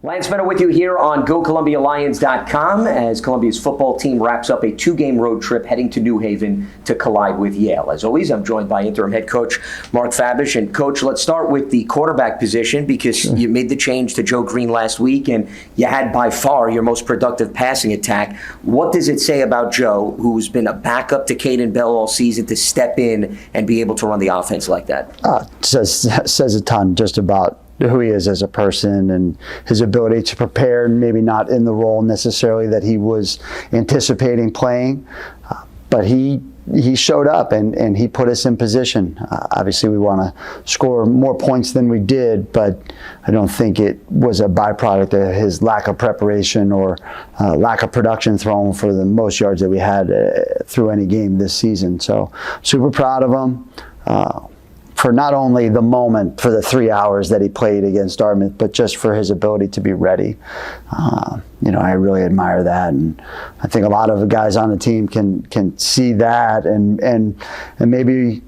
Lance Meadow with you here on GoColumbiaLions.com as Columbia's football team wraps up a 2-game road trip heading to New Haven to collide with Yale. As always, I'm joined by interim head coach Mark Fabish. And Coach, let's start with the quarterback position because you made the change to Joe Green last week and you had by far your most productive passing attack. What does it say about Joe, who's been a backup to Caden Bell all season, to step in and be able to run the offense like that? Says a ton just about who he is as a person and his ability to prepare, maybe not in the role necessarily that he was anticipating playing, but he showed up and he put us in position. Obviously, we want to score more points than we did, but I don't think it was a byproduct of his lack of preparation or lack of production thrown for the most yards that we had through any game this season. So super proud of him. For not only the moment, for the 3 hours that he played against Dartmouth, but just for his ability to be ready. I really admire that, and I think a lot of the guys on the team can see that, and maybe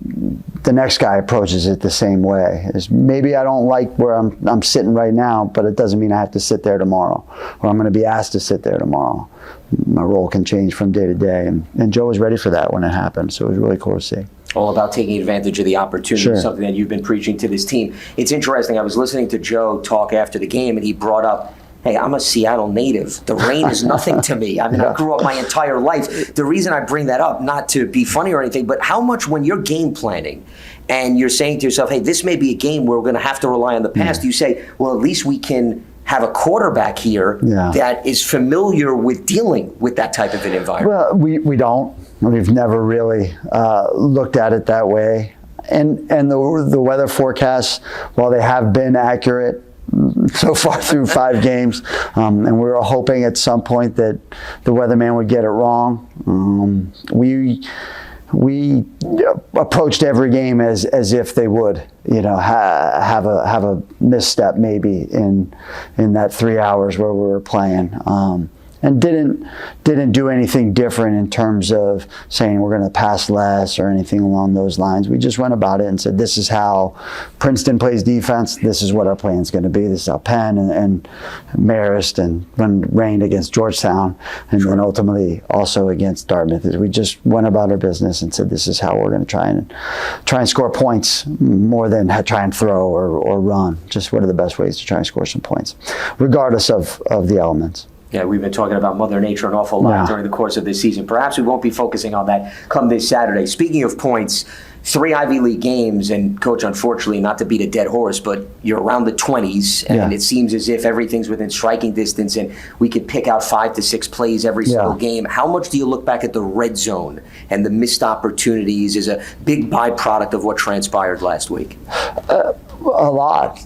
the next guy approaches it the same way. Maybe I don't like where I'm sitting right now, but it doesn't mean I have to sit there tomorrow, or I'm going to be asked to sit there tomorrow. My role can change from day to day, and Joe was ready for that when it happened, so it was really cool to see. All about taking advantage of the opportunity, sure. Something that you've been preaching to this team. It's interesting. I was listening to Joe talk after the game, and he brought up, hey, I'm a Seattle native. The rain is nothing to me. I mean, I grew up my entire life. The reason I bring that up, not to be funny or anything, but how much when you're game planning and you're saying to yourself, hey, this may be a game where we're going to have to rely on the pass, you say, well, at least we can have a quarterback here that is familiar with dealing with that type of an environment. Well, we don't. We've never really looked at it that way. And the weather forecasts, while they have been accurate so far through 5 games, and we were hoping at some point that the weatherman would get it wrong. We approached every game as if they would, have a misstep maybe in that 3 hours where we were playing. And didn't do anything different in terms of saying we're going to pass less or anything along those lines. We just went about it and said, this is how Princeton plays defense. This is what our plan is going to be. This is how Penn and Marist and when rained against Georgetown and then ultimately also against Dartmouth. We just went about our business and said, this is how we're going to try and score points more than try and throw or run. Just what are the best ways to try and score some points, regardless of the elements. Yeah, we've been talking about Mother Nature an awful lot during the course of this season. Perhaps we won't be focusing on that come this Saturday. Speaking of points, 3 Ivy League games, and Coach, unfortunately, not to beat a dead horse, but you're around the 20s, and it seems as if everything's within striking distance, and we could pick out 5 to 6 plays every single game. How much do you look back at the red zone and the missed opportunities as a big byproduct of what transpired last week? A lot,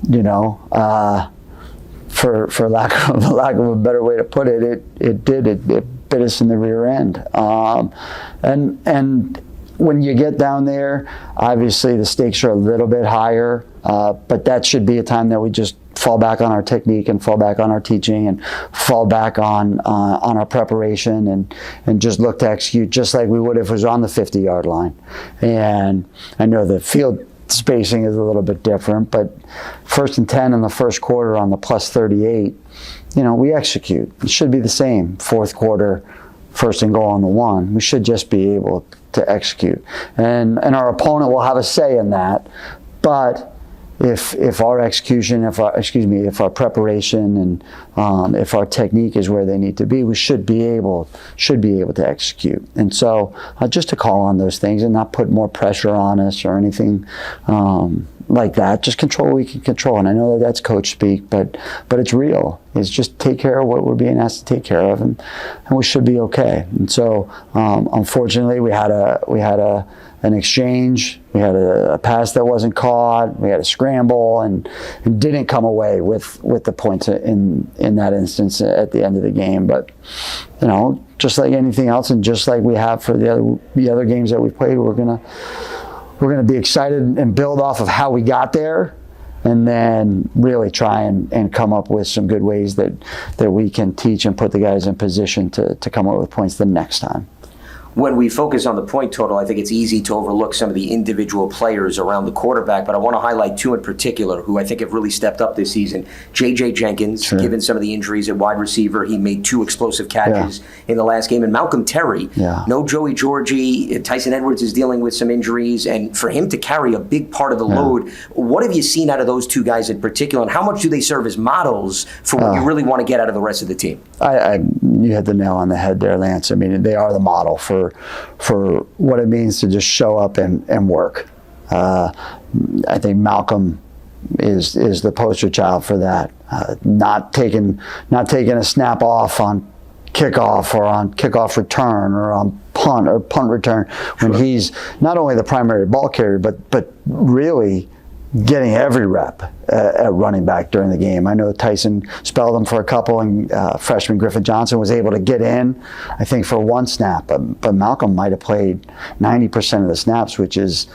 For lack of a better way to put it, it bit us in the rear end. And when you get down there, obviously the stakes are a little bit higher, but that should be a time that we just fall back on our technique and fall back on our teaching and fall back on our preparation and just look to execute just like we would if it was on the 50-yard line. And I know the field spacing is a little bit different, but 1st and 10 in the first quarter on the plus 38, we execute. It should be the same. 4th quarter, 1st and goal on the 1. We should just be able to execute. And our opponent will have a say in that, but if our execution, if our preparation and if our technique is where they need to be, we should be able to execute. And so just to call on those things and not put more pressure on us or anything like that. Just control what we can control. And I know that's coach speak, but it's real. It's just take care of what we're being asked to take care of, and we should be okay. And so unfortunately we had an exchange. We had a pass that wasn't caught. We had a scramble and didn't come away with the points in that instance at the end of the game. But just like anything else, and just like we have for the other games that we played, we're gonna be excited and build off of how we got there, and then really try and come up with some good ways that we can teach and put the guys in position to come up with points the next time. when we focus on the point total, I think it's easy to overlook some of the individual players around the quarterback, but I want to highlight two in particular who I think have really stepped up this season. J.J. Jenkins, given some of the injuries at wide receiver, he made 2 explosive catches in the last game. And Malcolm Terry, no Joey Georgie, Tyson Edwards is dealing with some injuries, and for him to carry a big part of the load, what have you seen out of those 2 guys in particular, and how much do they serve as models for what you really want to get out of the rest of the team? You hit the nail on the head there, Lance. I mean, they are the model for what it means to just show up and work. I think Malcolm is the poster child for that. Not taking a snap off on kickoff or on kickoff return or on punt return when he's not only the primary ball carrier, but really getting every rep at running back during the game. I know Tyson spelled him for a couple, and freshman Griffin Johnson was able to get in, I think, for 1 snap. But Malcolm might have played 90% of the snaps, which is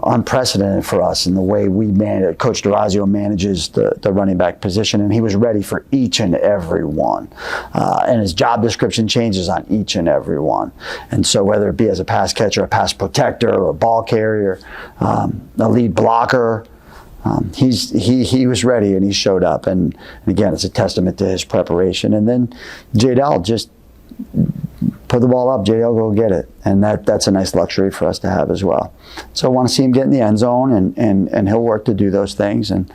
unprecedented for us in the way we manage. Coach D'Orazio manages the running back position, and he was ready for each and every one. And his job description changes on each and every one. And so whether it be as a pass catcher, a pass protector, or a ball carrier, a lead blocker, he was ready and he showed up. And again, it's a testament to his preparation. And then J-Del just put the ball up, JL go get it. And that's a nice luxury for us to have as well. So I want to see him get in the end zone, and he'll work to do those things. And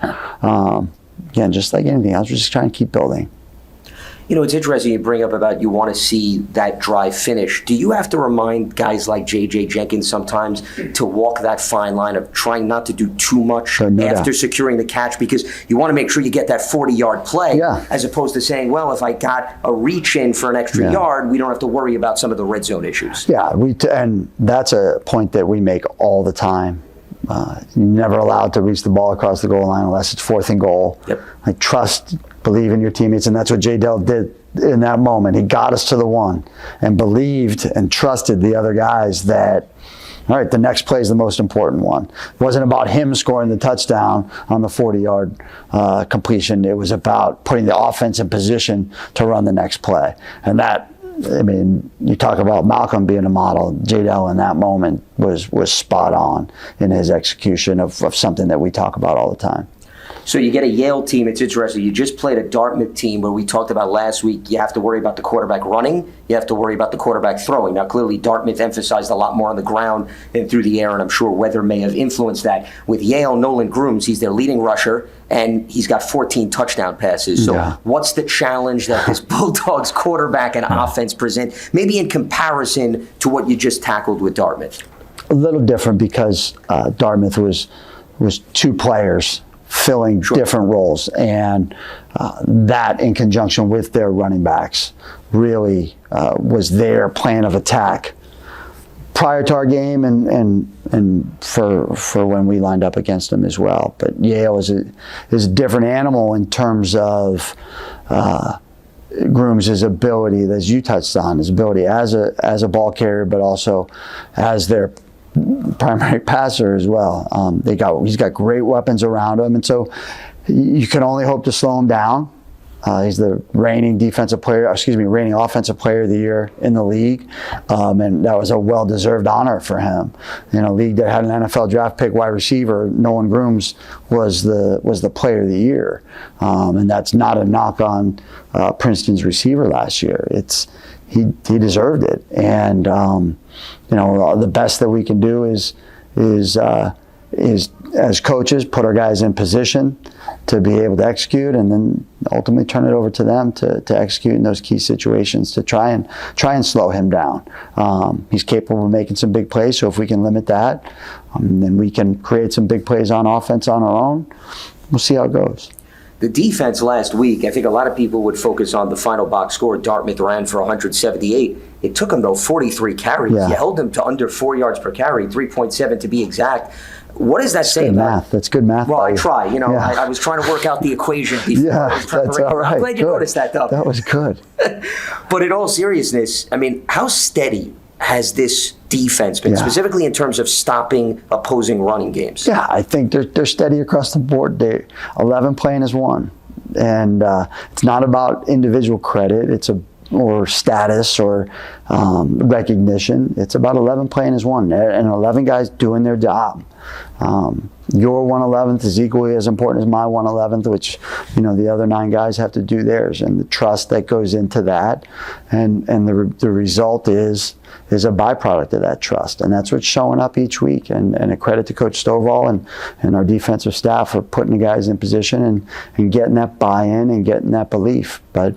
again, just like anything else, we're just trying to keep building. You know, it's interesting you bring up about you want to see that drive finish. Do you have to remind guys like J.J. Jenkins sometimes to walk that fine line of trying not to do too much after securing the catch, because you want to make sure you get that 40-yard play as opposed to saying, well, if I got a reach in for an extra yard, we don't have to worry about some of the red zone issues. Yeah, and that's a point that we make all the time. You're never allowed to reach the ball across the goal line unless it's 4th and goal. Like, believe in your teammates, and that's what J-Del did in that moment. He got us to the 1 and believed and trusted the other guys that, all right, the next play is the most important one. It wasn't about him scoring the touchdown on the 40-yard completion. It was about putting the offense in position to run the next play. And that, I mean, you talk about Malcolm being a model. J-Del in that moment was spot on in his execution of something that we talk about all the time. So you get a Yale team. It's interesting. You just played a Dartmouth team where we talked about last week, you have to worry about the quarterback running. You have to worry about the quarterback throwing. Now, clearly, Dartmouth emphasized a lot more on the ground than through the air, and I'm sure weather may have influenced that. With Yale, Nolan Grooms, he's their leading rusher, and he's got 14 touchdown passes. So what's the challenge that this Bulldogs quarterback and offense present, maybe in comparison to what you just tackled with Dartmouth? A little different because Dartmouth was 2 players filling different roles, and that in conjunction with their running backs really was their plan of attack prior to our game and for when we lined up against them as well. But Yale is a different animal in terms of Grooms' ability, as you touched on, his ability as a ball carrier, but also as their primary passer as well. He's got great weapons around him, and so you can only hope to slow him down. He's the reigning offensive player of the year in the league, and that was a well-deserved honor for him. In a league that had an NFL draft pick wide receiver, Nolan Grooms was the player of the year, and that's not a knock on Princeton's receiver last year. He deserved it, and the best that we can do is as coaches put our guys in position to be able to execute, and then ultimately turn it over to them to execute in those key situations to try and slow him down. He's capable of making some big plays, so if we can limit that, then we can create some big plays on offense on our own. We'll see how it goes. The defense last week, I think a lot of people would focus on the final box score. Dartmouth ran for 178. It took them, though, 43 carries. You held them to under 4 yards per carry, 3.7 to be exact. What does that say about math? That's good math. Well, I try. I was trying to work out the equation before. That's all right. I'm glad you noticed that, though. That was good. But in all seriousness, I mean, how steady has this defense been, specifically in terms of stopping opposing running games? Yeah, I think they're steady across the board. 11 playing as one. And it's not about individual credit. It's status or recognition. It's about 11 playing as one, and 11 guys doing their job. Your 111th is equally as important as my 111th, which, the other 9 guys have to do theirs, and the trust that goes into that, and the result is a byproduct of that trust, and that's what's showing up each week. And a credit to Coach Stovall and our defensive staff for putting the guys in position and getting that buy-in and getting that belief. But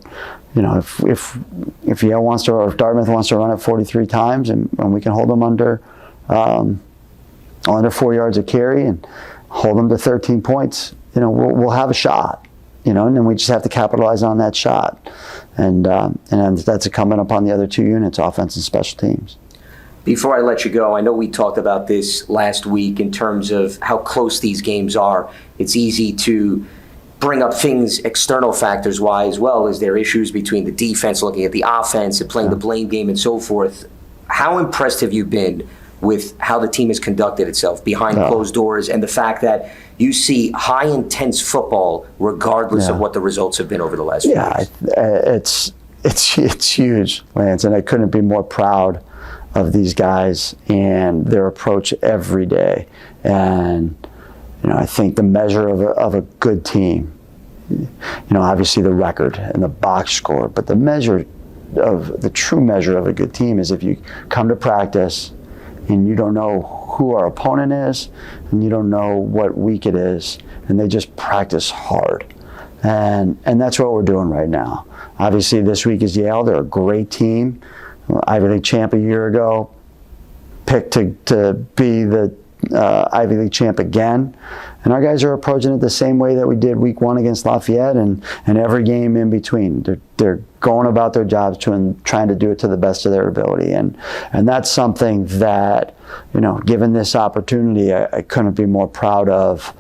if Yale wants to, or if Dartmouth wants to run it 43 times, and we can hold them under 4 yards of carry and hold them to 13 points, we'll have a shot, and then we just have to capitalize on that shot. And that's incumbent upon the other 2 units, offense and special teams. Before I let you go, I know we talked about this last week in terms of how close these games are. It's easy to bring up things external factors-wise, well, is there issues between the defense, looking at the offense and playing the blame game and so forth. How impressed have you been with how the team has conducted itself behind closed doors, and the fact that you see high intense football regardless of what the results have been over the last few years? It's huge, Lance, and I couldn't be more proud of these guys and their approach every day. And I think the measure of a good team, obviously the record and the box score, but the true measure of a good team is if you come to practice and you don't know who our opponent is, and you don't know what week it is, and they just practice hard. And that's what we're doing right now. Obviously, this week is Yale. They're a great team. Ivy League champ a year ago, picked to be the Ivy League champ again. And our guys are approaching it the same way that we did week 1 against Lafayette and every game in between. They're going about their jobs trying to do it to the best of their ability. And that's something that, given this opportunity, I couldn't be more proud of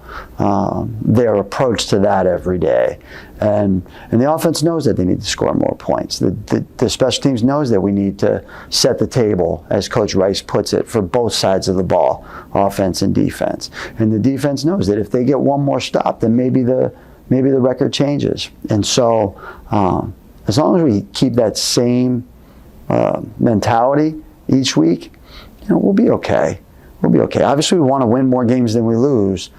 their approach to that every day. And the offense knows that they need to score more points. The special teams knows that we need to set the table, as Coach Rice puts it, for both sides of the ball, offense and defense. And the defense knows that if they get one more stop, then maybe the record changes. And so as long as we keep that same mentality each week, we'll be okay. We'll be okay. Obviously, we want to win more games than we lose.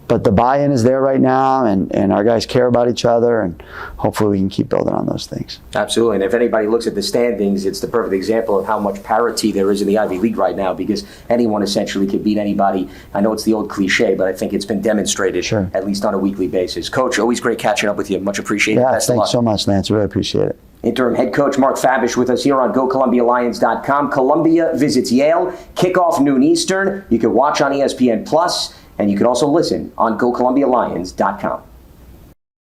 But the buy-in is there right now, and our guys care about each other, and hopefully we can keep building on those things. Absolutely. And if anybody looks at the standings, it's the perfect example of how much parity there is in the Ivy League right now, because anyone essentially can beat anybody. I know it's the old cliche, but I think it's been demonstrated, at least on a weekly basis. Coach, always great catching up with you. Much appreciated. Yeah, thanks so much, Lance. I really appreciate it. Interim head coach Mark Fabish with us here on GoColumbiaLions.com. Columbia visits Yale. Kickoff noon Eastern. You can watch on ESPN+. And you can also listen on GoColumbiaLions.com.